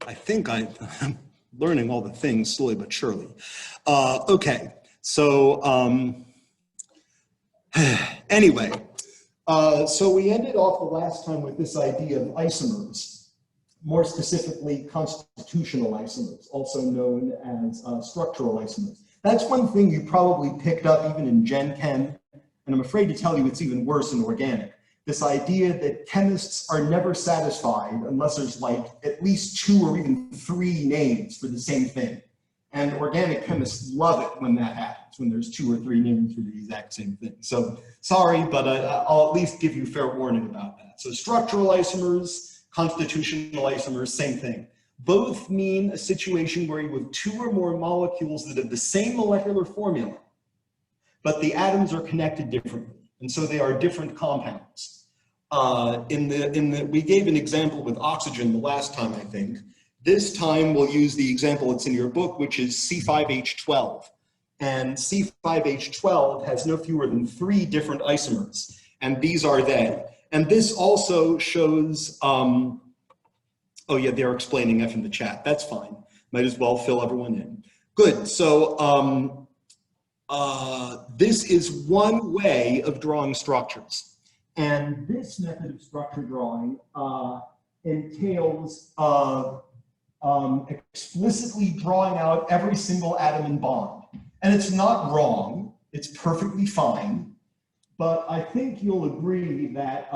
I think I'm learning all the things slowly but surely. Okay, so anyway, so we ended off the last time with this idea of isomers, more specifically constitutional isomers, also known as structural isomers. That's one thing you probably picked up even in Gen Chem, and I'm afraid to tell you it's even worse in organic. This idea that chemists are never satisfied unless there's like at least 2 or even 3 names for the same thing. And organic chemists love it when that happens, when there's 2 or 3 names for the exact same thing. So sorry, but I'll at least give you fair warning about that. So structural isomers, constitutional isomers, same thing. Both mean a situation where you have 2 or more molecules that have the same molecular formula, but the atoms are connected differently. And so they are different compounds. We gave an example with oxygen the last time, I think. This time we'll use the example that's in your book, which is C5H12. And C5H12 has no fewer than 3 different isomers, and these are they. And this also shows, oh yeah, they're explaining F in the chat. That's fine. Might as well fill everyone in. Good, so this is one way of drawing structures. And this method of structure drawing entails explicitly drawing out every single atom and bond. And it's not wrong, it's perfectly fine, but I think you'll agree that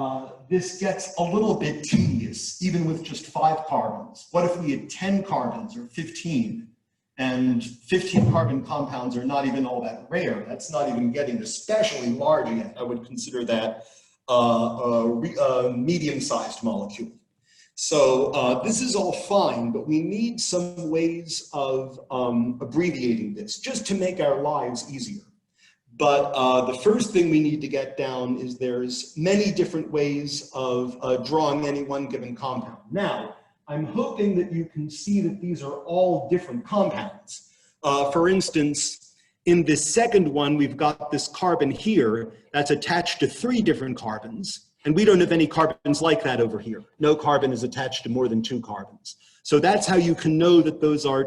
this gets a little bit tedious, even with just 5 carbons. What if we had 10 carbons or 15? And 15 carbon compounds are not even all that rare. That's not even getting especially large yet. I would consider that a medium-sized molecule. So this is all fine, but we need some ways of abbreviating this just to make our lives easier. But the first thing we need to get down is there's many different ways of drawing any one given compound. Now, I'm hoping that you can see that these are all different compounds. For instance, in this second one, we've got this carbon here that's attached to 3 different carbons, and we don't have any carbons like that over here. No carbon is attached to more than 2 carbons. So that's how you can know that those are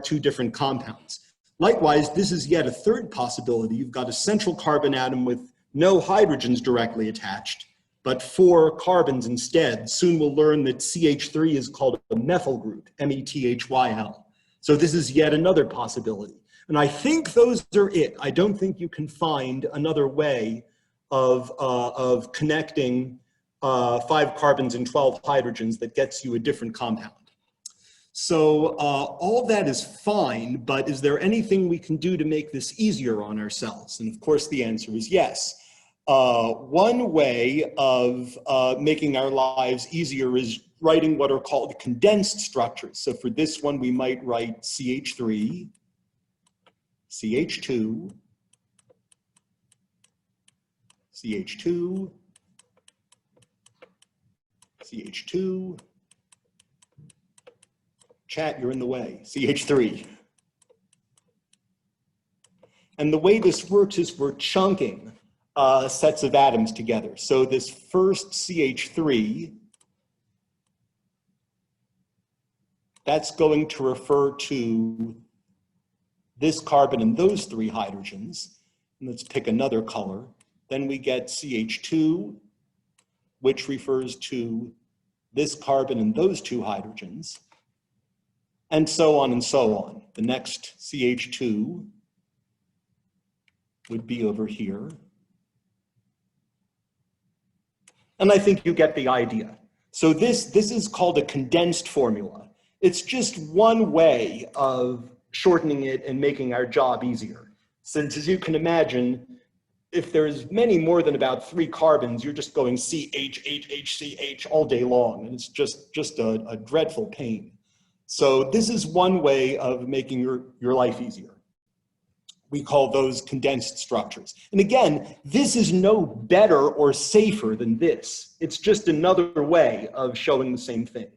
2 different compounds. Likewise, this is yet a third possibility. You've got a central carbon atom with no hydrogens directly attached, but 4 carbons instead. Soon we'll learn that CH3 is called a methyl group, METHYL. So this is yet another possibility. And I think those are it. I don't think you can find another way of connecting 5 carbons and 12 hydrogens that gets you a different compound. So all that is fine, but is there anything we can do to make this easier on ourselves? And of course the answer is yes. One way of making our lives easier is writing what are called condensed structures. So for this one, we might write CH3, CH2, CH2, CH2, chat, you're in the way, CH3. And the way this works is we're chunking sets of atoms together. So this first CH3, that's going to refer to this carbon and those 3 hydrogens. And let's pick another color. Then we get CH2, which refers to this carbon and those 2 hydrogens, and so on and so on. The next CH2 would be over here. And I think you get the idea. So this is called a condensed formula. It's just one way of shortening it and making our job easier. Since, as you can imagine, if there's many more than about 3 carbons, you're just going CH all day long, and it's just a dreadful pain. So this is one way of making your life easier. We call those condensed structures. And again, this is no better or safer than this. It's just another way of showing the same thing.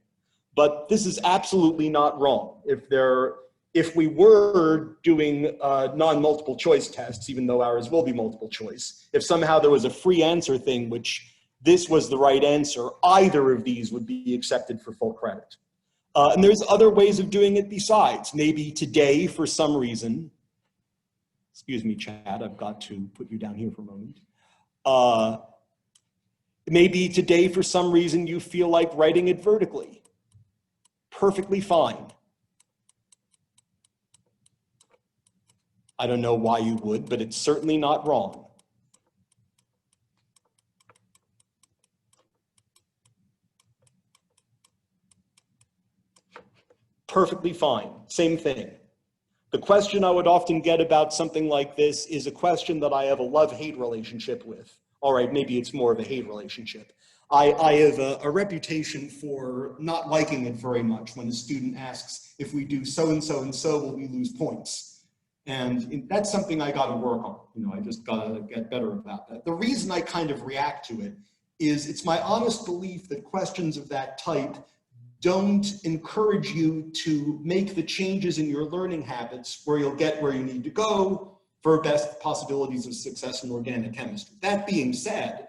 But this is absolutely not wrong. If we were doing non-multiple choice tests, even though ours will be multiple choice, if somehow there was a free answer thing, which this was the right answer, either of these would be accepted for full credit. And there's other ways of doing it besides. Maybe today, for some reason, excuse me, Chad, I've got to put you down here for a moment. Maybe today, for some reason, you feel like writing it vertically. Perfectly fine. I don't know why you would, but it's certainly not wrong. Perfectly fine, same thing. The question I would often get about something like this is a question that I have a love-hate relationship with. All right, maybe it's more of a hate relationship. I have a reputation for not liking it very much when a student asks, if we do so-and-so and so, will we lose points? And that's something I gotta work on. I just gotta get better about that. The reason I kind of react to it is it's my honest belief that questions of that type don't encourage you to make the changes in your learning habits where you'll get where you need to go for best possibilities of success in organic chemistry. That being said,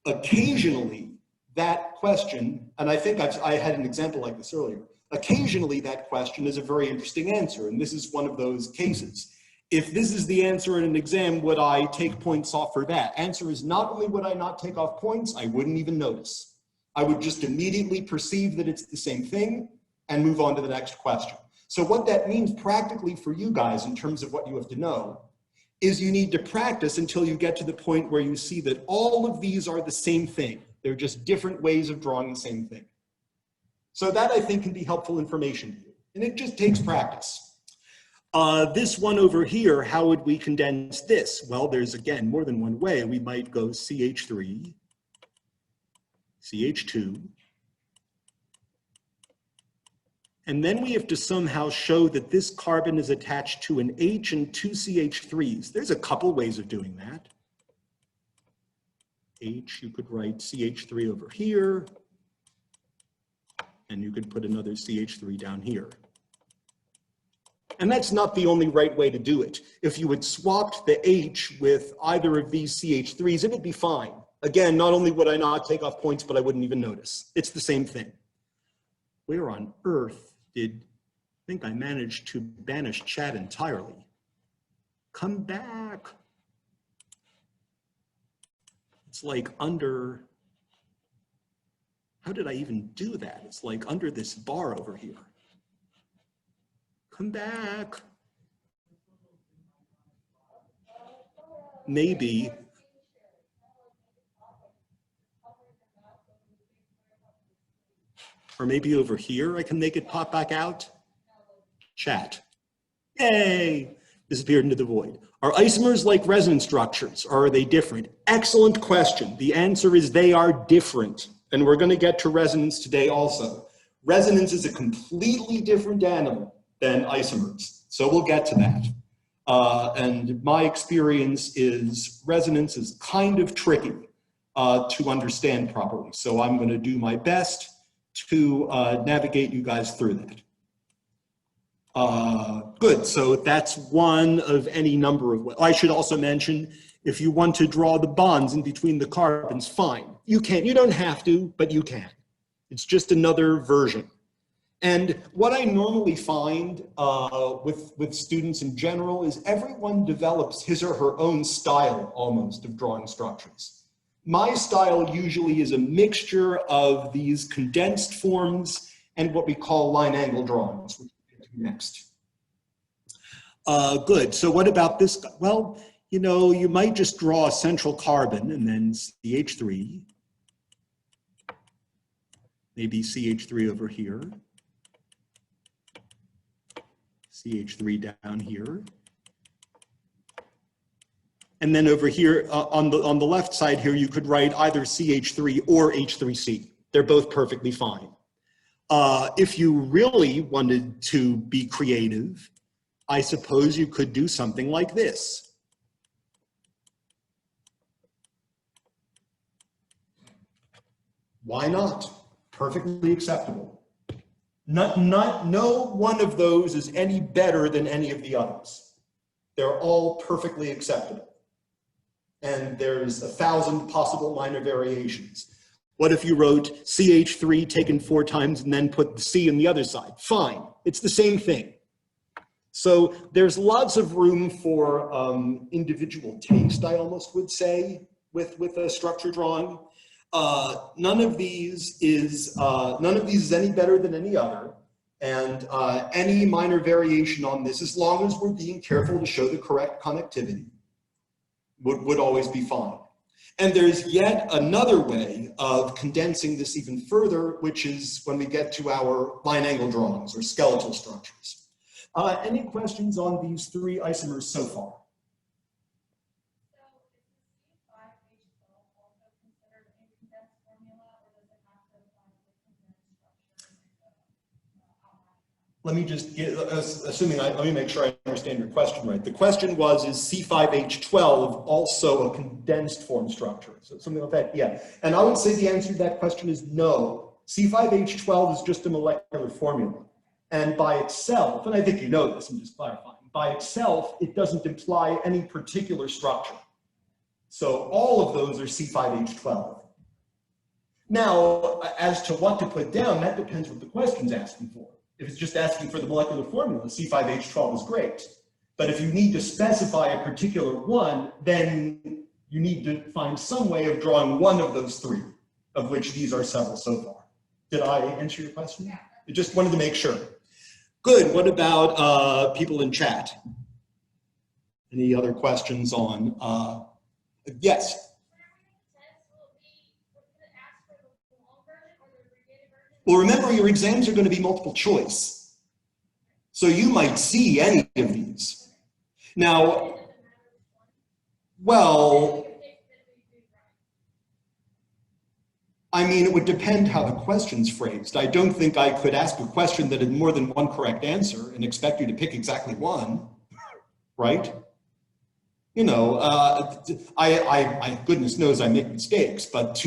occasionally that question, and I think I had an example like this earlier, occasionally that question is a very interesting answer, and this is one of those cases. If this is the answer in an exam, would I take points off for that? Answer is not only would I not take off points, I wouldn't even notice. I would just immediately perceive that it's the same thing and move on to the next question. So what that means practically for you guys in terms of what you have to know is you need to practice until you get to the point where you see that all of these are the same thing. They're just different ways of drawing the same thing. So that I think can be helpful information to you. And it just takes practice. This one over here, how would we condense this? Well, there's again more than one way. We might go CH3, CH2, and then we have to somehow show that this carbon is attached to an H and two CH3s. There's a couple ways of doing that. H, you could write CH3 over here, and you could put another CH3 down here. And that's not the only right way to do it. If you had swapped the H with either of these CH3s, it would be fine. Again, not only would I not take off points, but I wouldn't even notice. It's the same thing. Where on earth did I think I managed to banish Chad entirely? Come back. It's like under, how did I even do that? It's like under this bar over here. Come back. Maybe. Or maybe over here, I can make it pop back out. Chat. Yay! Disappeared into the void. Are isomers like resonance structures, or are they different? Excellent question. The answer is they are different. And we're going to get to resonance today also. Resonance is a completely different animal than isomers. So we'll get to that. And my experience is resonance is kind of tricky to understand properly. So I'm going to do my best to navigate you guys through that. Good, so that's one of any number of ways. I should also mention, if you want to draw the bonds in between the carbons, fine. You can, you don't have to, but you can. It's just another version. And what I normally find with students in general is everyone develops his or her own style almost of drawing structures. My style usually is a mixture of these condensed forms and what we call line angle drawings, which we'll get to next. Good, so what about this guy? Well, you know, you might just draw a central carbon and then CH3, maybe CH3 over here, CH3 down here. And then over here on the left side here, you could write either CH3 or H3C. They're both perfectly fine. If you really wanted to be creative, I suppose you could do something like this. Why not? Perfectly acceptable. No one of those is any better than any of the others. They're all perfectly acceptable. And there's 1,000 possible minor variations. What if you wrote CH3 taken 4 times and then put the C on the other side? Fine, it's the same thing. So there's lots of room for individual taste, I almost would say, with a structure drawing. None of these is any better than any other. And any minor variation on this, as long as we're being careful to show the correct connectivity, would always be fine. And there's yet another way of condensing this even further, which is when we get to our line angle drawings or skeletal structures. Any questions on these 3 isomers so far? Let me just get, let me make sure I understand your question right. The question was, is C5H12 also a condensed form structure? So something like that, yeah. And I would say the answer to that question is no. C5H12 is just a molecular formula. And by itself, and I think you know this, I'm just clarifying, by itself, it doesn't imply any particular structure. So all of those are C5H12. Now, as to what to put down, that depends what the question's asking for. If it's just asking for the molecular formula, C5H12 is great. But if you need to specify a particular one, then you need to find some way of drawing one of those 3, of which these are several so far. Did I answer your question? Yeah. I just wanted to make sure. Good. What about people in chat? Any other questions on? Yes. Well, remember, your exams are going to be multiple choice. So you might see any of these. Now, well, I mean, it would depend how the question's phrased. I don't think I could ask a question that had more than one correct answer and expect you to pick exactly one, right? You know, I goodness knows I make mistakes, but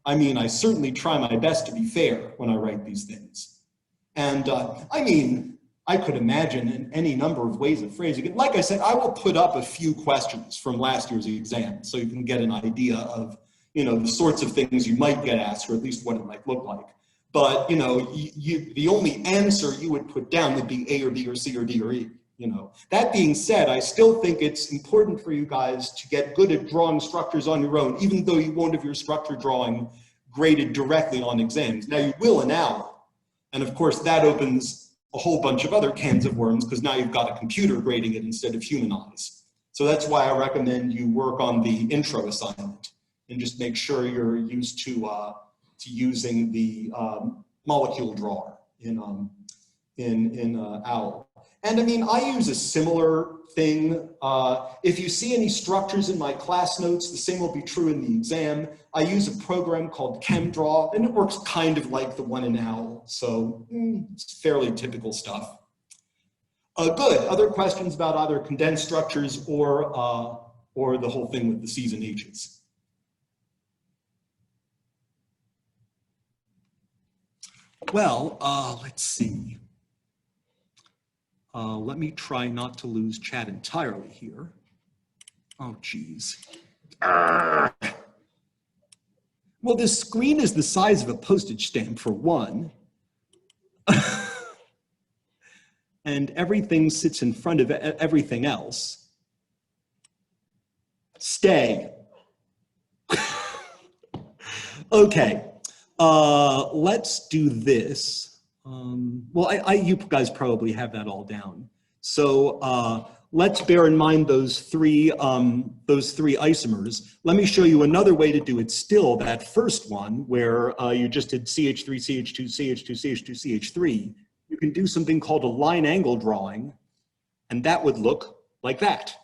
I mean, I certainly try my best to be fair when I write these things. And I mean, I could imagine any number of ways of phrasing it. Like I said, I will put up a few questions from last year's exam so you can get an idea of, you know, the sorts of things you might get asked, or at least what it might look like. But, you know, the only answer you would put down would be A or B or C or D or E. You know, that being said, I still think it's important for you guys to get good at drawing structures on your own, even though you won't have your structure drawing graded directly on exams. Now you will in OWL. And of course that opens a whole bunch of other cans of worms because now you've got a computer grading it instead of human eyes. So that's why I recommend you work on the intro assignment and just make sure you're used to using the molecule drawer in OWL. And I mean, I use a similar thing. If you see any structures in my class notes, the same will be true in the exam. I use a program called Chem, and it works kind of like the one in OWL. So it's fairly typical stuff. Good. Other questions about either condensed structures or the whole thing with the C's and H's? Well, let's see. Let me try not to lose chat entirely here. Oh, geez. Well, this screen is the size of a postage stamp for one. And everything sits in front of everything else. Stay. Okay, let's do this. Well, you guys probably have that all down. So let's bear in mind those three isomers. Let me show you another way to do it still, that first one where you just did CH3, CH2, CH2, CH2, CH3. You can do something called a line angle drawing, and that would look like that.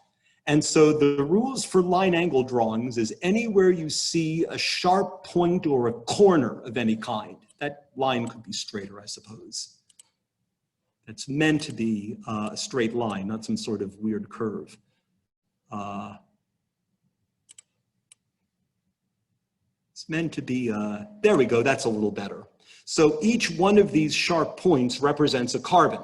And so the rules for line angle drawings is anywhere you see a sharp point or a corner of any kind. That line could be straighter, I suppose. It's meant to be a straight line, not some sort of weird curve. It's meant to be, there we go, that's a little better. So each one of these sharp points represents a carbon.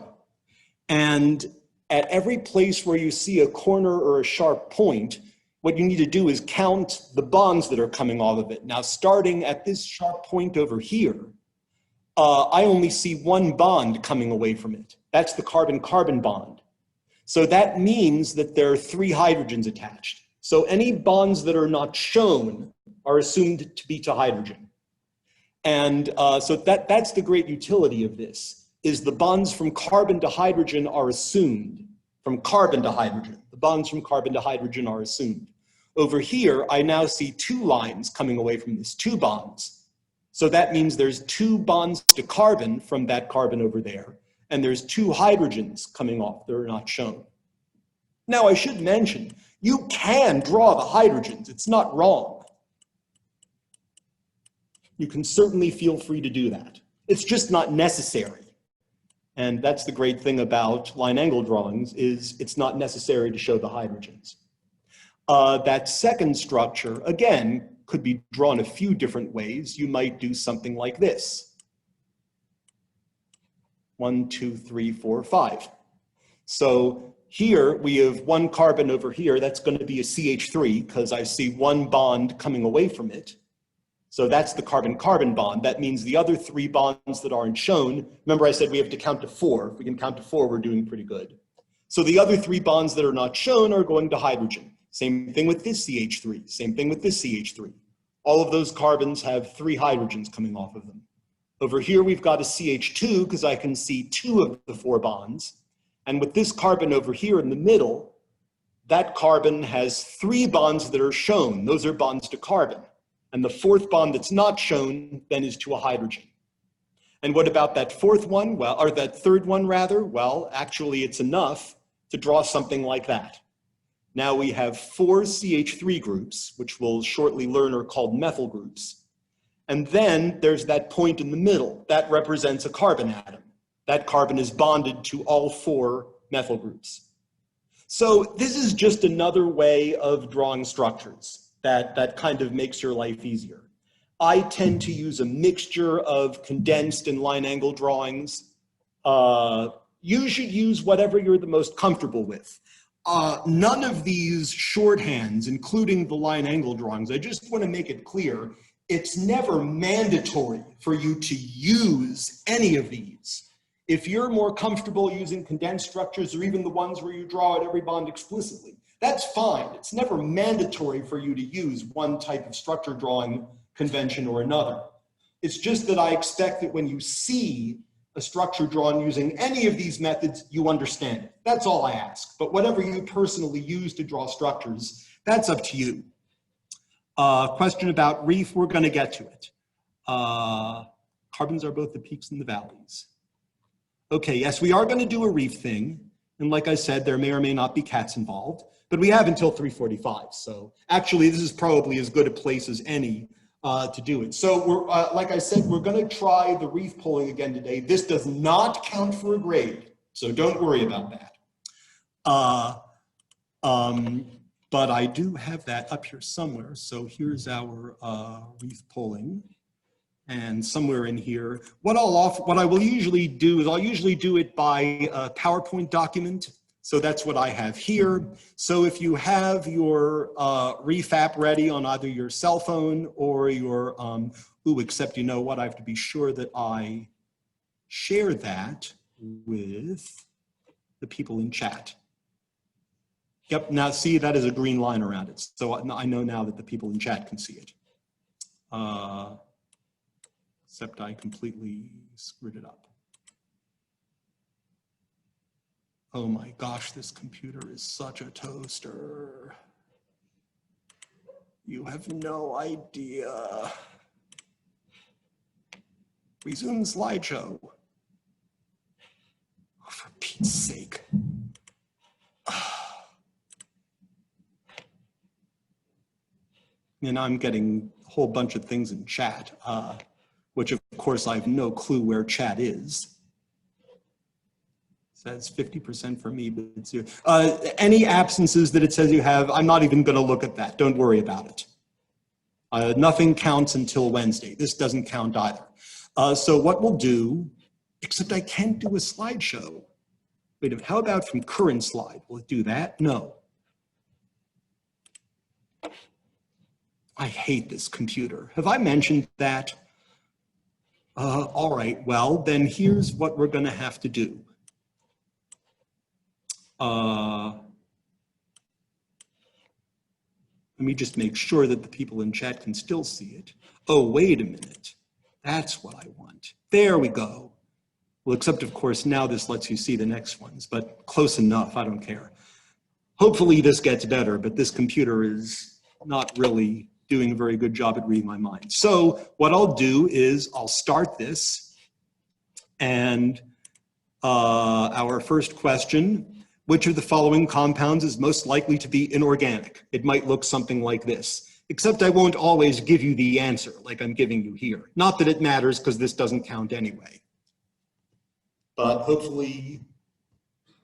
And at every place where you see a corner or a sharp point, what you need to do is count the bonds that are coming off of it. Now, starting at this sharp point over here, I only see one bond coming away from it. That's the carbon-carbon bond. So that means that there are 3 hydrogens attached. So any bonds that are not shown are assumed to be to hydrogen. And so that's the great utility of this, is the bonds from carbon to hydrogen are assumed from carbon to hydrogen. The bonds from carbon to hydrogen are assumed. Over here, I now see 2 lines coming away from this, 2 bonds. So that means there's 2 bonds to carbon from that carbon over there, and there's 2 hydrogens coming off that are not shown. Now, I should mention, you can draw the hydrogens. It's not wrong. You can certainly feel free to do that. It's just not necessary. And that's the great thing about line angle drawings, is it's not necessary to show the hydrogens. That second structure, again, could be drawn a few different ways. You might do something like this. 1, 2, 3, 4, 5. So here we have 1 carbon over here. That's going to be a CH3 because I see 1 bond coming away from it. So that's the carbon-carbon bond. That means the other 3 bonds that aren't shown, remember I said we have to count to 4. If we can count to 4, we're doing pretty good. So the other 3 bonds that are not shown are going to hydrogen. Same thing with this CH3, same thing with this CH3. All of those carbons have 3 hydrogens coming off of them. Over here, we've got a CH2 because I can see 2 of the 4 bonds. And with this carbon over here in the middle, that carbon has 3 bonds that are shown. Those are bonds to carbon. And the 4th bond that's not shown then is to a hydrogen. And what about that 4th one? Well, or that 3rd one rather? Well, actually it's enough to draw something like that. Now we have 4 CH3 groups, which we'll shortly learn are called methyl groups. And then there's that point in the middle. That represents a carbon atom. That carbon is bonded to all 4 methyl groups. So this is just another way of drawing structures that kind of makes your life easier. I tend to use a mixture of condensed and line angle drawings. You should use whatever you're the most comfortable with. None of these shorthands, including the line angle drawings, I just want to make it clear, it's never mandatory for you to use any of these. If you're more comfortable using condensed structures or even the ones where you draw out every bond explicitly, that's fine. It's never mandatory for you to use one type of structure drawing convention or another. It's just that I expect that when you see a structure drawn using any of these methods, you understand it. That's all I ask. But whatever you personally use to draw structures, that's up to you. Question about reef, we're going to get to it. Carbons are both the peaks and the valleys. Okay, yes, we are going to do a reef thing. And like I said, there may or may not be cats involved, but we have until 3:45. So actually, this is probably as good a place as any to do it. So we're, like I said, we're going to try the reef pulling again today. This does not count for a grade, so don't worry about that. But I do have that up here somewhere. So here's our reef pulling. And somewhere in here, what I will usually do is I'll usually do it by a PowerPoint document. So that's what I have here. So if you have your reef app ready on either your cell phone or your, except you know what, I have to be sure that I share that with the people in chat. Yep, now see, that is a green line around it. So I know now that the people in chat can see it. Except I completely screwed it up. Oh my gosh, this computer is such a toaster. You have no idea. Resume slideshow. Oh, for Pete's sake. And I'm getting a whole bunch of things in chat, which of course I have no clue where chat is. Says 50% for me, but it's you. Any absences that it says you have, I'm not even going to look at that. Don't worry about it. Nothing counts until Wednesday. This doesn't count either. So what we'll do, except I can't do a slideshow. Wait, how about from current slide? Will it do that? No. I hate this computer. Have I mentioned that? All right, well, then here's what we're gonna have to do. Let me just make sure that the people in chat can still see it. Oh, wait a minute. That's what I want. There we go. Well, except of course, now this lets you see the next ones, but close enough, I don't care. Hopefully this gets better, but this computer is not really doing a very good job at reading my mind. So what I'll do is I'll start this, and our first question, which of the following compounds is most likely to be inorganic? It might look something like this, except I won't always give you the answer like I'm giving you here. Not that it matters, because this doesn't count anyway. But hopefully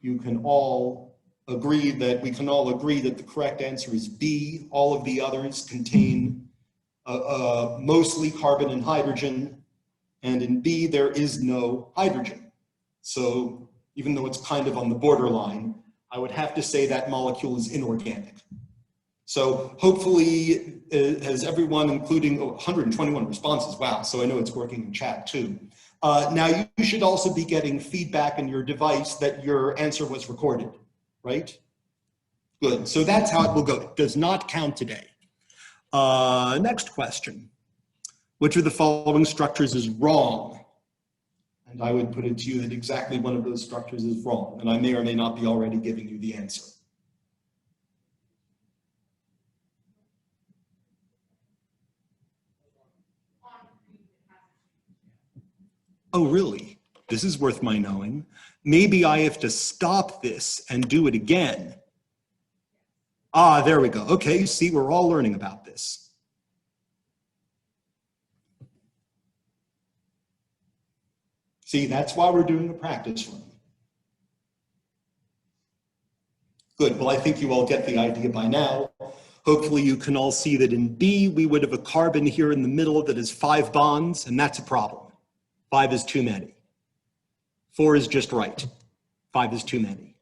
you can all agree that the correct answer is B. All of the others contain mostly carbon and hydrogen, and in B there is no hydrogen. So even though it's kind of on the borderline, I would have to say that molecule is inorganic. So hopefully, has everyone, including 121 responses, wow, so I know it's working in chat too. Now you should also be getting feedback in your device that your answer was recorded, right? Good, so that's how it will go. It does not count today. Next question. Which of the following structures is wrong? And I would put it to you that exactly one of those structures is wrong, and I may or may not be already giving you the answer. Oh, really? This is worth my knowing. Maybe I have to stop this and do it again. Ah, there we go. Okay, you see, we're all learning about this. See, that's why we're doing a practice run. Good, well, I think you all get the idea by now. Hopefully you can all see that in B, we would have a carbon here in the middle that is 5 bonds, and that's a problem. 5 is too many. 4 is just right. 5 is too many.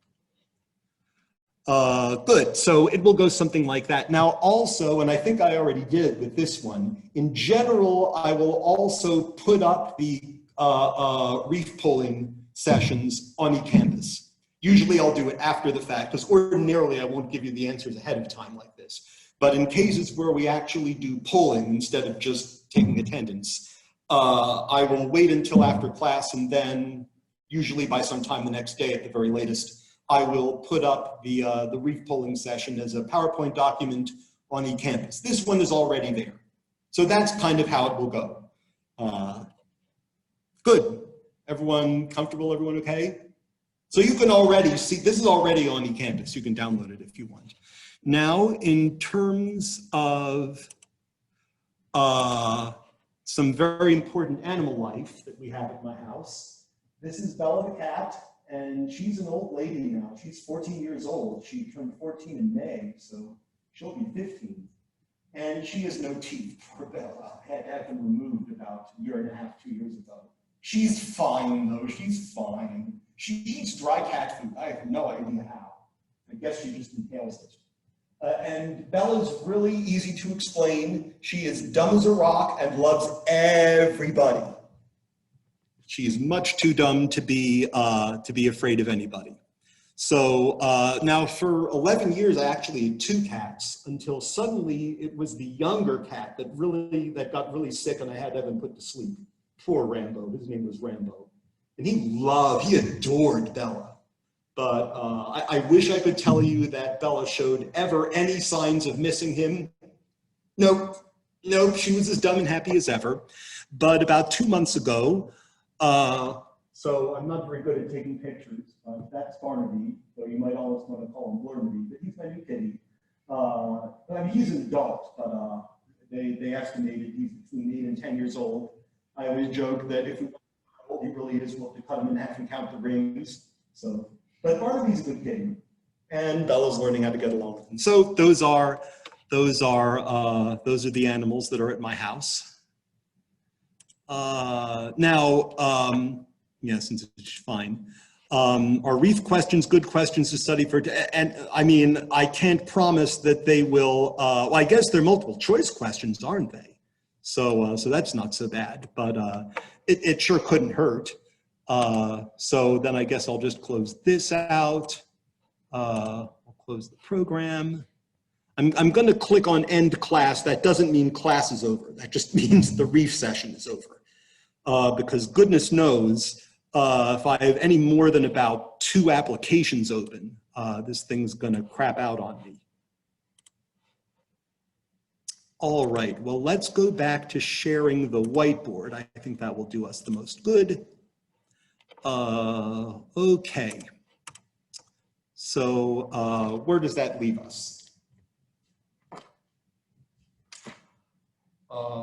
Good, so it will go something like that. Now also, and I think I already did with this one, in general, I will also put up the reef pulling sessions on eCampus. Usually I'll do it after the fact, because ordinarily I won't give you the answers ahead of time like this. But in cases where we actually do polling instead of just taking attendance, I will wait until after class, and then usually by sometime the next day at the very latest, I will put up the reef polling session as a PowerPoint document on eCampus. This one is already there. So that's kind of how it will go. Good. Everyone comfortable? Everyone okay? So you can already see, this is already on eCampus. You can download it if you want. Now, in terms of some very important animal life that we have at my house. This is Bella the cat, and she's an old lady now. She's 14 years old. She turned 14 in May, so she'll be 15. And she has no teeth, poor Bella. Had them removed about a year and a half, 2 years ago. She's fine though, she's fine. She eats dry cat food. I have no idea how. I guess she just inhales it. And Bella's really easy to explain. She is dumb as a rock and loves everybody. She is much too dumb to be afraid of anybody. So now for 11 years, I actually had 2 cats until suddenly it was the younger cat that got really sick, and I had to have him put to sleep. Poor Rambo. His name was Rambo, and he adored Bella. But I wish I could tell you that Bella showed ever any signs of missing him. Nope, she was as dumb and happy as ever. But about 2 months ago, so I'm not very good at taking pictures, but that's Barnaby, though you might almost want to call him Barnaby, but he's my new kitty. I mean, he's an adult, but they estimated he's between 8 and 10 years old. I always joke that if we want to know how old he really is, we'll have to cut him in half and count the rings. So. But Barnaby's a good kitty, and Bella's learning how to get along with him. So those are the animals that are at my house. Now, yeah, since it's fine. Are reef questions good questions to study for? And I mean, I can't promise that they will, well, I guess they're multiple choice questions, aren't they? So, so that's not so bad, but it sure couldn't hurt. So then I guess I'll just close this out. I'll close the program. I'm going to click on end class. That doesn't mean class is over. That just means the reef session is over. Because goodness knows, if I have any more than about 2 applications open, this thing's going to crap out on me. All right, well, let's go back to sharing the whiteboard. I think that will do us the most good. Okay. So where does that leave us?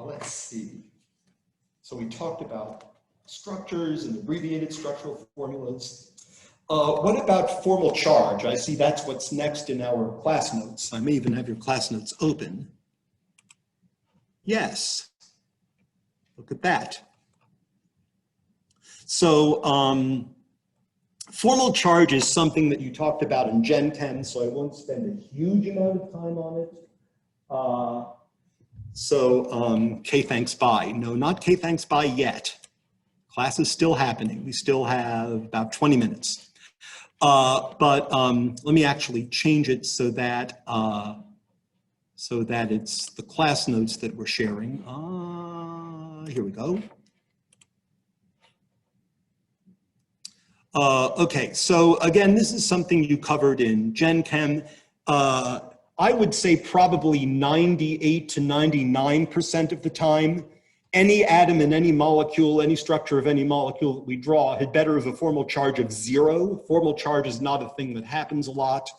Let's see. So we talked about structures and abbreviated structural formulas. What about formal charge? I see that's what's next in our class notes. I may even have your class notes open. Yes, look at that. So formal charge is something that you talked about in Gen Chem, so I won't spend a huge amount of time on it. K thanks bye. No, not K thanks bye yet. Class is still happening. We still have about 20 minutes. But let me actually change it so that it's the class notes that we're sharing. Here we go. Okay, so again, this is something you covered in Gen Chem. I would say probably 98 to 99% of the time, any atom in any molecule, any structure of any molecule that we draw had better have a formal charge of 0. Formal charge is not a thing that happens a lot.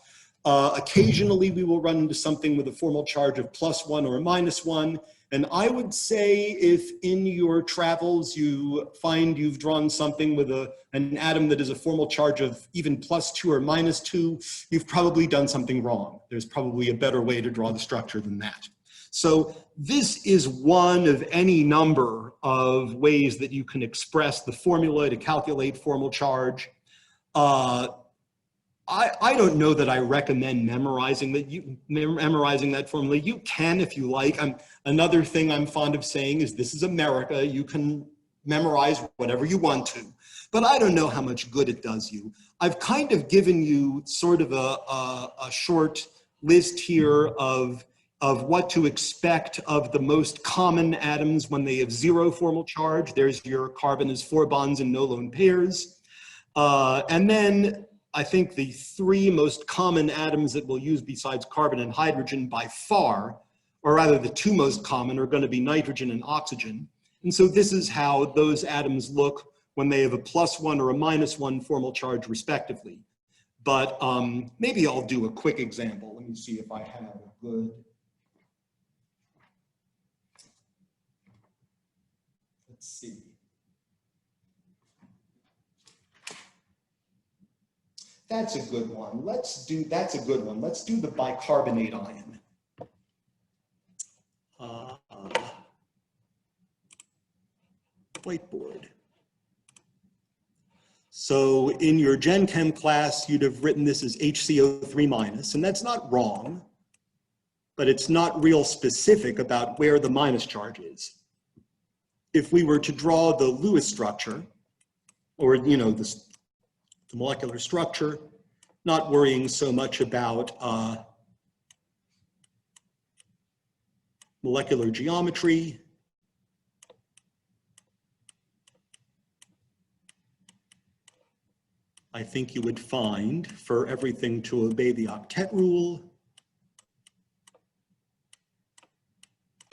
Occasionally we will run into something with a formal charge of +1 or -1. And I would say if in your travels you find you've drawn something with an atom that is a formal charge of even +2 or -2, you've probably done something wrong. There's probably a better way to draw the structure than that. So this is one of any number of ways that you can express the formula to calculate formal charge. I don't know that I recommend memorizing that formula. You can if you like. Another thing I'm fond of saying is this is America. You can memorize whatever you want to, but I don't know how much good it does you. I've kind of given you sort of a short list here of what to expect of the most common atoms when they have 0 formal charge. There's your carbon is 4 bonds and no lone pairs. And then I think the 3 most common atoms that we'll use besides carbon and hydrogen by far, or rather the 2 most common, are going to be nitrogen and oxygen. And so this is how those atoms look when they have a +1 or a -1 formal charge respectively. But maybe I'll do a quick example. Let me see if I have a good. Let's see. That's a good one. That's a good one. Let's do the bicarbonate ion. Whiteboard. So in your Gen Chem class, you'd have written this as HCO3-, and that's not wrong, but it's not real specific about where the minus charge is. If we were to draw the Lewis structure, or the molecular structure, not worrying so much about molecular geometry. I think you would find for everything to obey the octet rule,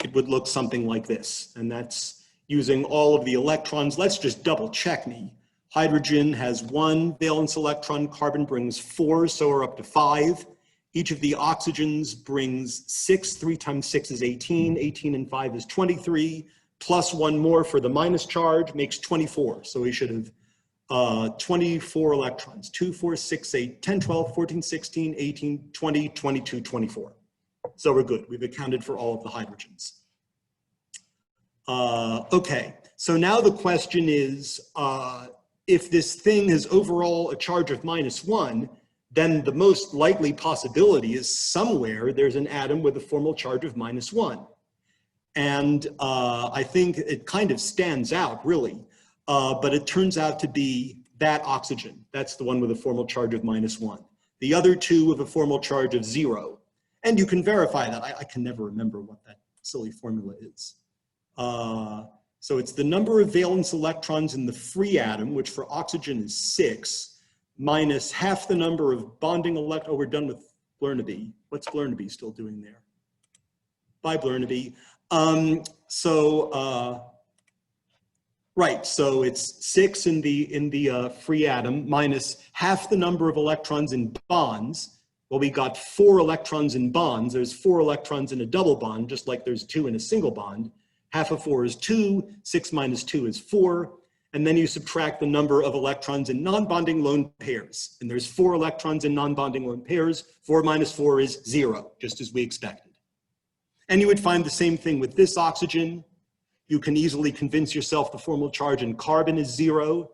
it would look something like this. And that's using all of the electrons. Let's just double check me. Hydrogen has 1 valence electron, carbon brings 4, so we're up to 5. Each of the oxygens brings 6, 3 times 6 is 18, 18 and 5 is 23, plus 1 more for the minus charge makes 24. So we should have 24 electrons, 2, 4, 6, 8, 10, 12, 14, 16, 18, 20, 22, 24. So we're good, we've accounted for all of the hydrogens. Okay, so now the question is, if this thing has overall a charge of -1, then the most likely possibility is somewhere there's an atom with a formal charge of -1. And I think it kind of stands out, really. But it turns out to be that oxygen. That's the one with a formal charge of -1. The other two with a formal charge of 0. And you can verify that. I can never remember what that silly formula is. So it's the number of valence electrons in the free atom, which for oxygen is 6, minus half the number of bonding electrons. Oh, we're done with Blernaby. What's Blernaby still doing there? Bye, Blernaby. Right, so it's 6 in the free atom minus half the number of electrons in bonds. Well, we got 4 electrons in bonds. There's 4 electrons in a double bond, just like there's 2 in a single bond. Half of 4 is 2, 6 minus 2 is 4. And then you subtract the number of electrons in non-bonding lone pairs. And there's 4 electrons in non-bonding lone pairs. 4 minus 4 is 0, just as we expected. And you would find the same thing with this oxygen. You can easily convince yourself the formal charge in carbon is 0.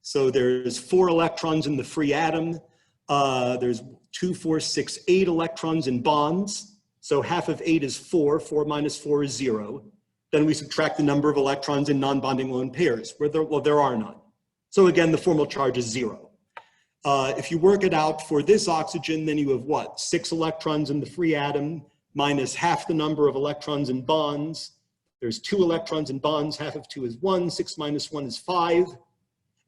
So there's 4 electrons in the free atom. There's 2, 4, 6, 8 electrons in bonds. So half of 8 is 4. 4 minus 4 is 0. Then we subtract the number of electrons in non-bonding lone pairs, where there are none. So again, the formal charge is 0. If you work it out for this oxygen, then you have what? 6 electrons in the free atom minus half the number of electrons in bonds. There's 2 electrons in bonds, half of 2 is 1, 6 minus 1 is 5.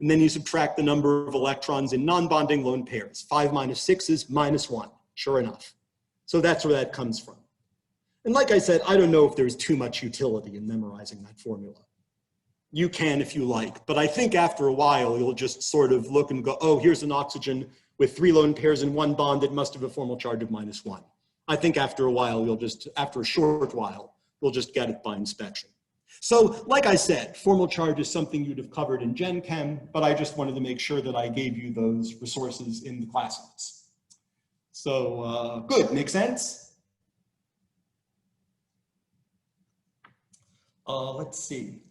And then you subtract the number of electrons in non-bonding lone pairs. 5 minus 6 is minus 1, sure enough. So that's where that comes from. And like I said, I don't know if there's too much utility in memorizing that formula. You can if you like, but I think after a while, you'll just sort of look and go, oh, here's an oxygen with 3 lone pairs in 1 bond. It must have a formal charge of -1. I think after a while, after a short while, we'll just get it by inspection. So like I said, formal charge is something you'd have covered in Gen Chem, but I just wanted to make sure that I gave you those resources in the class notes. So good, make sense? Let's see.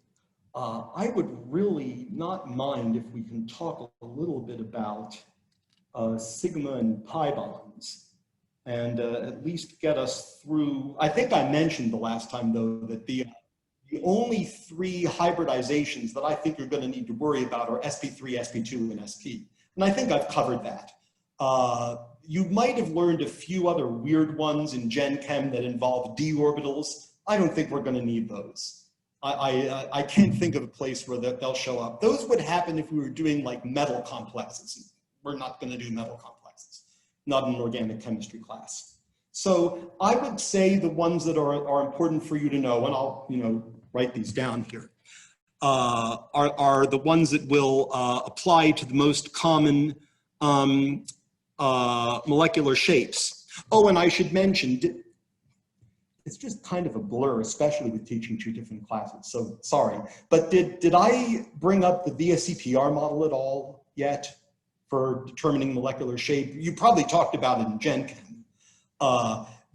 I would really not mind if we can talk a little bit about sigma and pi bonds and at least get us through. I think I mentioned the last time, though, that the only 3 hybridizations that I think you're going to need to worry about are sp3, sp2, and sp. And I think I've covered that. You might have learned a few other weird ones in Gen Chem that involve d orbitals. I don't think we're going to need those. I can't think of a place where they'll show up. Those would happen if we were doing like metal complexes. We're not going to do metal complexes, not in an organic chemistry class. So I would say the ones that are important for you to know, and I'll write these down here, are the ones that will apply to the most common molecular shapes. Oh, and I should mention, it's just kind of a blur, especially with teaching 2 different classes, so sorry. But did I bring up the VSEPR model at all yet for determining molecular shape? You probably talked about it in Gen Chem.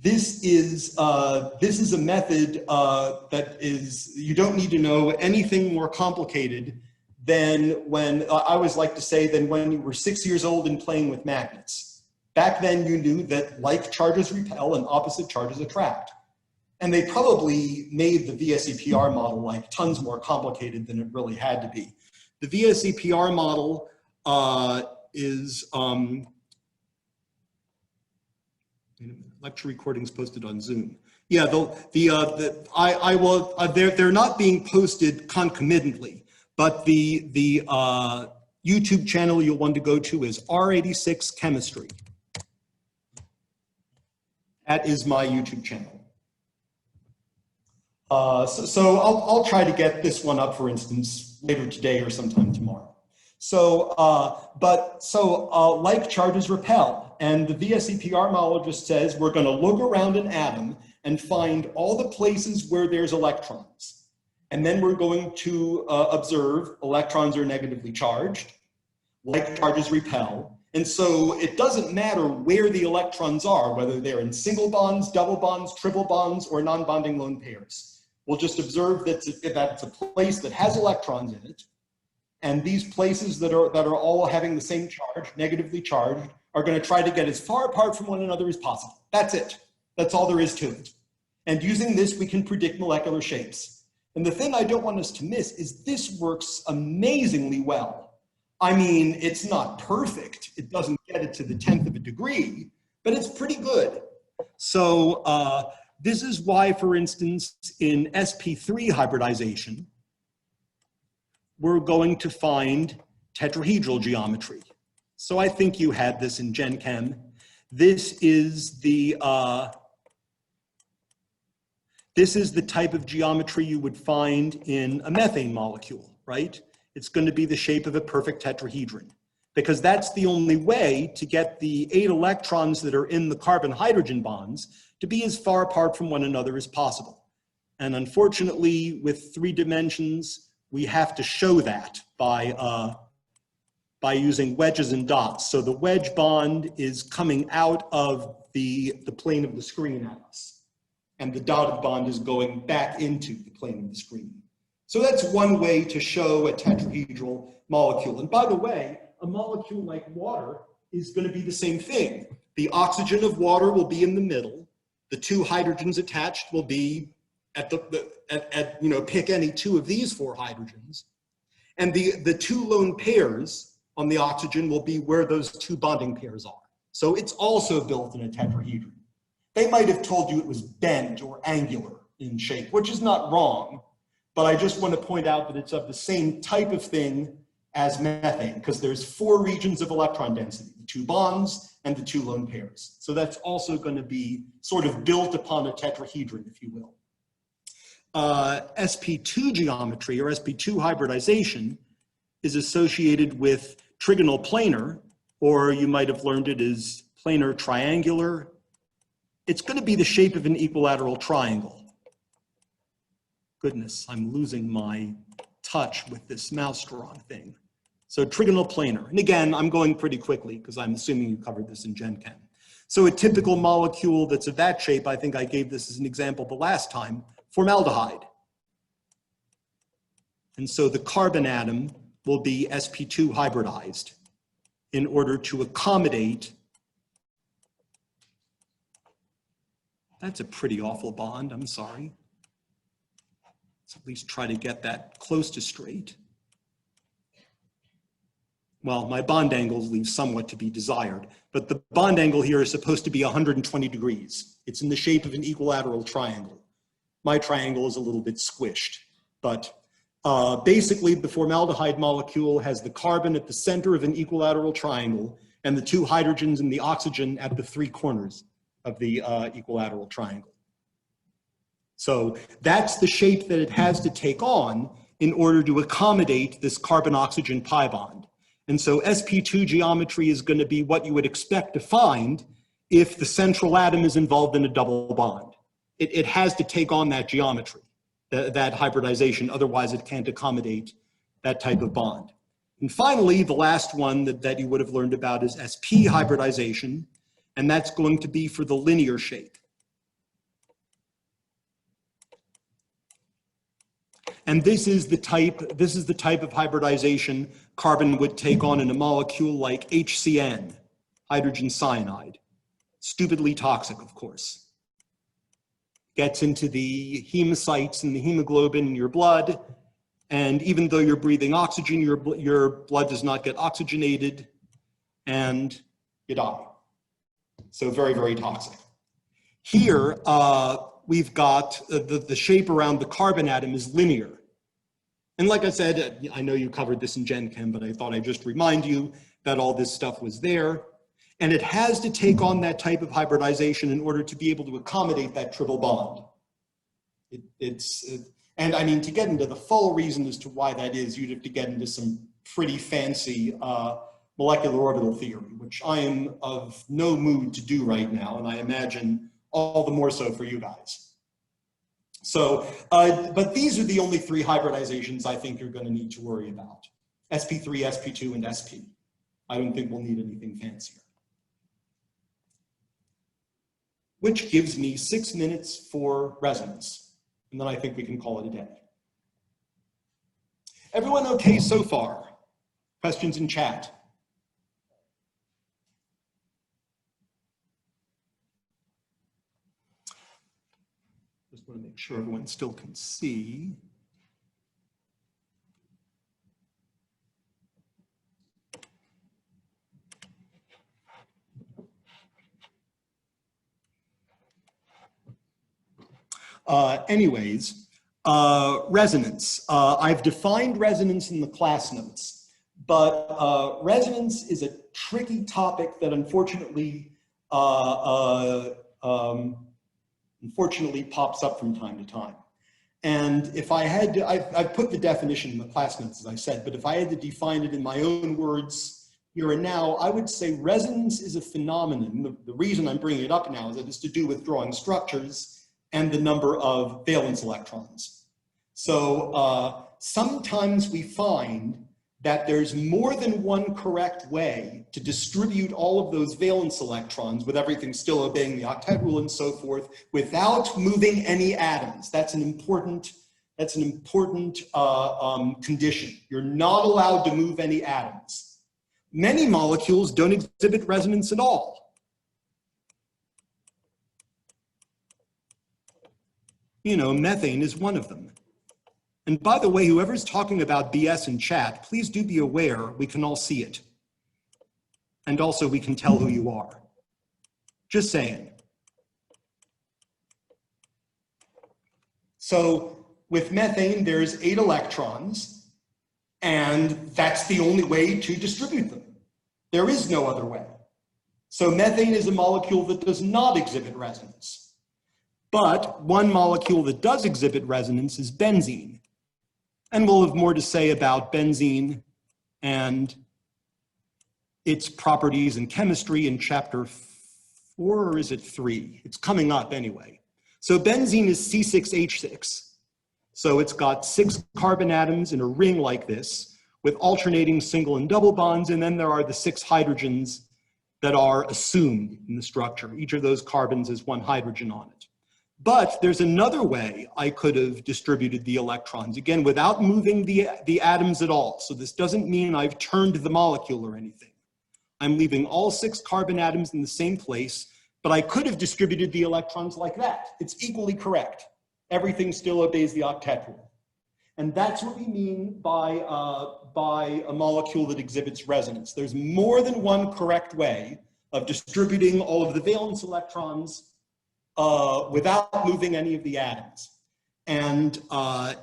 This is a method that is, you don't need to know anything more complicated than when, I always like to say, than when you were 6 years old and playing with magnets. Back then you knew that like charges repel and opposite charges attract. And they probably made the VSEPR model like tons more complicated than it really had to be. The VSEPR model is, lecture recordings posted on Zoom. Yeah, they're not being posted concomitantly, but the YouTube channel you'll want to go to is R86 Chemistry. That is my YouTube channel. So I'll try to get this one up, for instance, later today or sometime tomorrow. So, like charges repel, and the VSEPR model just says we're going to look around an atom and find all the places where there's electrons. And then we're going to observe electrons are negatively charged, like charges repel. And so it doesn't matter where the electrons are, whether they're in single bonds, double bonds, triple bonds, or non-bonding lone pairs. We'll just observe that it's a place that has electrons in it. And these places that are all having the same charge, negatively charged, are going to try to get as far apart from one another as possible. That's it. That's all there is to it. And using this, we can predict molecular shapes. And the thing I don't want us to miss is this works amazingly well. I mean, it's not perfect. It doesn't get it to the 10th of a degree, but it's pretty good. So this is why, for instance, in sp3 hybridization, we're going to find tetrahedral geometry. So I think you had this in Gen Chem. This is the type of geometry you would find in a methane molecule, right? It's going to be the shape of a perfect tetrahedron, because that's the only way to get the 8 electrons that are in the carbon-hydrogen bonds to be as far apart from one another as possible. And unfortunately, with 3 dimensions, we have to show that by using wedges and dots. So the wedge bond is coming out of the plane of the screen at us, and the dotted bond is going back into the plane of the screen. So that's one way to show a tetrahedral molecule. And by the way, a molecule like water is going to be the same thing. The oxygen of water will be in the middle. The 2 hydrogens attached will be at pick any 2 of these 4 hydrogens. And the 2 lone pairs on the oxygen will be where those 2 bonding pairs are. So it's also built in a tetrahedron. They might have told you it was bent or angular in shape, which is not wrong, but I just want to point out that it's of the same type of thing as methane, because there's 4 regions of electron density, the 2 bonds and the 2 lone pairs. So that's also going to be sort of built upon a tetrahedron, if you will. sp2 geometry, or sp2 hybridization, is associated with trigonal planar, or you might have learned it as planar triangular. It's going to be the shape of an equilateral triangle. Goodness, I'm losing my touch with this mouse drawing thing. So trigonal planar. And again, I'm going pretty quickly because I'm assuming you covered this in Gen Chem. So a typical molecule that's of that shape, I think I gave this as an example the last time, formaldehyde. And so the carbon atom will be sp2 hybridized in order to accommodate. That's a pretty awful bond, I'm sorry. Let's at least try to get that close to straight. Well, my bond angles leave somewhat to be desired, but the bond angle here is supposed to be 120 degrees. It's in the shape of an equilateral triangle. My triangle is a little bit squished, but basically the formaldehyde molecule has the carbon at the center of an equilateral triangle and the 2 hydrogens and the oxygen at the 3 corners of the equilateral triangle. So that's the shape that it has to take on in order to accommodate this carbon-oxygen pi bond. And so sp2 geometry is going to be what you would expect to find if the central atom is involved in a double bond. It has to take on that geometry, that hybridization, otherwise it can't accommodate that type of bond. And finally, the last one that you would have learned about is sp hybridization, and that's going to be for the linear shape. And this is the type of hybridization carbon would take on in a molecule like HCN, hydrogen cyanide. Stupidly toxic, of course. Gets into the hemocytes and the hemoglobin in your blood, and even though you're breathing oxygen, your blood does not get oxygenated, and you die. So very, very toxic. Here, we've got the shape around the carbon atom is linear. And like I said, I know you covered this in Gen Chem, but I thought I'd just remind you that all this stuff was there. And it has to take on that type of hybridization in order to be able to accommodate that triple bond. And I mean, to get into the full reason as to why that is, you'd have to get into some pretty fancy molecular orbital theory, which I am of no mood to do right now, and I imagine all the more so for you guys. So, but these are the only 3 hybridizations I think you're going to need to worry about. sp3, sp2, and sp. I don't think we'll need anything fancier. Which gives me 6 minutes for resonance, and then I think we can call it a day. Everyone okay so far? Questions in chat? Just want to make sure everyone still can see. Resonance. I've defined resonance in the class notes, but resonance is a tricky topic that unfortunately pops up from time to time. And if I had to, I've put the definition in the class notes, as I said, but if I had to define it in my own words here and now, I would say resonance is a phenomenon. The reason I'm bringing it up now is that it's to do with drawing structures and the number of valence electrons. So sometimes we find that there's more than one correct way to distribute all of those valence electrons, with everything still obeying the octet rule and so forth, without moving any atoms. That's an important condition. You're not allowed to move any atoms. Many molecules don't exhibit resonance at all. You know, methane is one of them. And by the way, whoever's talking about BS in chat, please do be aware we can all see it. And also we can tell who you are. Just saying. So with methane, there's 8 electrons, and that's the only way to distribute them. There is no other way. So methane is a molecule that does not exhibit resonance. But one molecule that does exhibit resonance is benzene. And we'll have more to say about benzene and its properties and chemistry in chapter 4, or is it 3? It's coming up anyway. So benzene is C6H6. So it's got 6 carbon atoms in a ring like this with alternating single and double bonds, and then there are the 6 hydrogens that are assumed in the structure. Each of those carbons has 1 hydrogen on it. But there's another way I could have distributed the electrons, again, without moving the atoms at all. So this doesn't mean I've turned the molecule or anything. I'm leaving all 6 carbon atoms in the same place, but I could have distributed the electrons like that. It's equally correct. Everything still obeys the octet rule. And that's what we mean by a molecule that exhibits resonance. There's more than one correct way of distributing all of the valence electrons without moving any of the atoms. And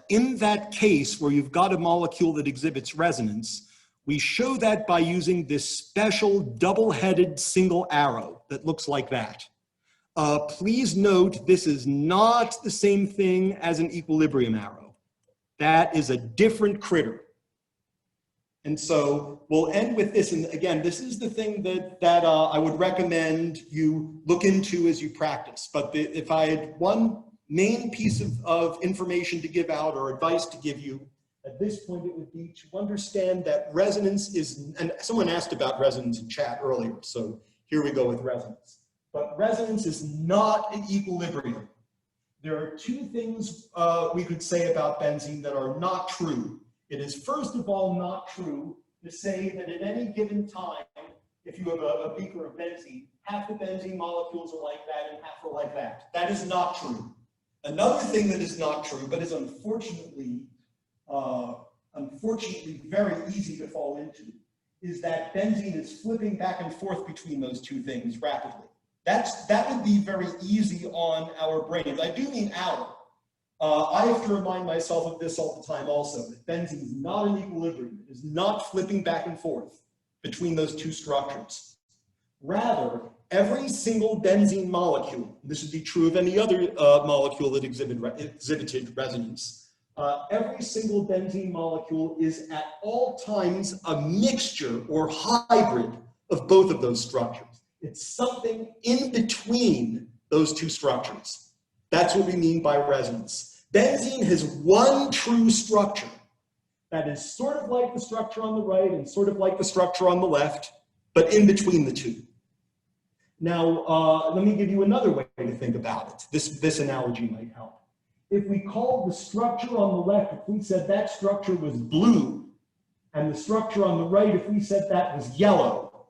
in that case where you've got a molecule that exhibits resonance, we show that by using this special double-headed single arrow that looks like that. Please note, this is not the same thing as an equilibrium arrow. That is a different critter. And so we'll end with this. And again, this is the thing that I would recommend you look into as you practice. But if I had one main piece of information to give out or advice to give you, at this point, it would be to understand that resonance is, and someone asked about resonance in chat earlier, so here we go with resonance. But resonance is not an equilibrium. There are 2 things we could say about benzene that are not true. It is, first of all, not true to say that at any given time, if you have a beaker of benzene, half the benzene molecules are like that and half are like that. That is not true. Another thing that is not true, but is unfortunately very easy to fall into, is that benzene is flipping back and forth between those 2 things rapidly. That would be very easy on our brains. I do mean our. I have to remind myself of this all the time also, that benzene is not an equilibrium. It is not flipping back and forth between those 2 structures. Rather, every single benzene molecule, this would be true of any other molecule that exhibited resonance, every single benzene molecule is at all times a mixture or hybrid of both of those structures. It's something in between those 2 structures. That's what we mean by resonance. Benzene has one true structure that is sort of like the structure on the right and sort of like the structure on the left, but in between the 2. Now, let me give you another way to think about it. This analogy might help. If we called the structure on the left, if we said that structure was blue, and the structure on the right, if we said that was yellow,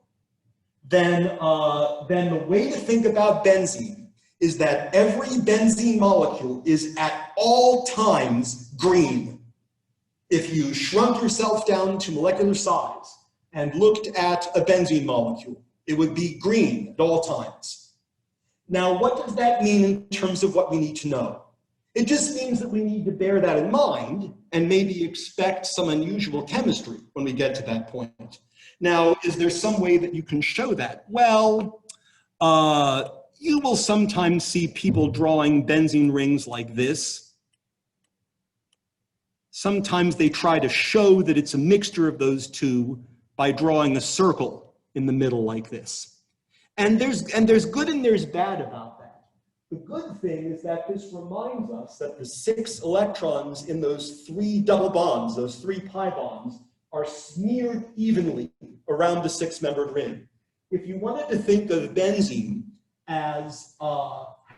then the way to think about benzene is that every benzene molecule is at all times green. If you shrunk yourself down to molecular size and looked at a benzene molecule, it would be green at all times. Now, what does that mean in terms of what we need to know? It just means that we need to bear that in mind and maybe expect some unusual chemistry when we get to that point. Now, is there some way that you can show that? Well, you will sometimes see people drawing benzene rings like this. Sometimes they try to show that it's a mixture of those two by drawing a circle in the middle like this. And there's good and there's bad about that. The good thing is that this reminds us that the 6 electrons in those 3 double bonds, those 3 pi bonds, are smeared evenly around the 6-membered ring. If you wanted to think of benzene as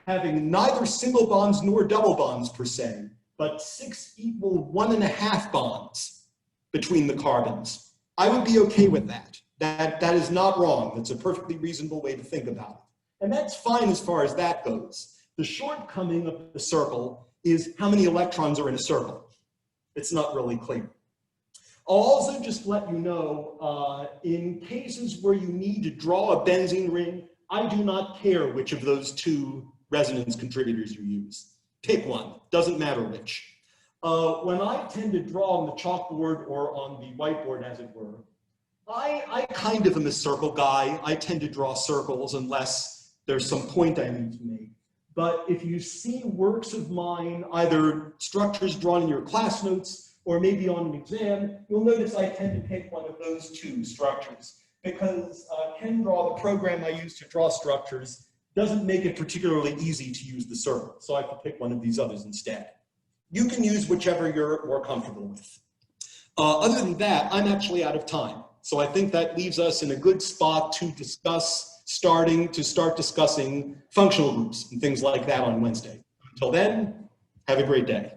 having neither single bonds nor double bonds per se, but 6 equal 1.5 bonds between the carbons, I would be okay with that. That is not wrong. That's a perfectly reasonable way to think about it. And that's fine as far as that goes. The shortcoming of the circle is how many electrons are in a circle. It's not really clear. I'll also just let you know, in cases where you need to draw a benzene ring, I do not care which of those 2 resonance contributors you use. Pick one, doesn't matter which. When I tend to draw on the chalkboard or on the whiteboard, as it were, I kind of am a circle guy. I tend to draw circles unless there's some point I need to make. But if you see works of mine, either structures drawn in your class notes or maybe on an exam, you'll notice I tend to pick one of those 2 structures because ChemDraw, the program I use to draw structures, doesn't make it particularly easy to use the circle. So I have to pick one of these others instead. You can use whichever you're more comfortable with. Other than that, I'm actually out of time. So I think that leaves us in a good spot to start discussing functional groups and things like that on Wednesday. Until then, have a great day.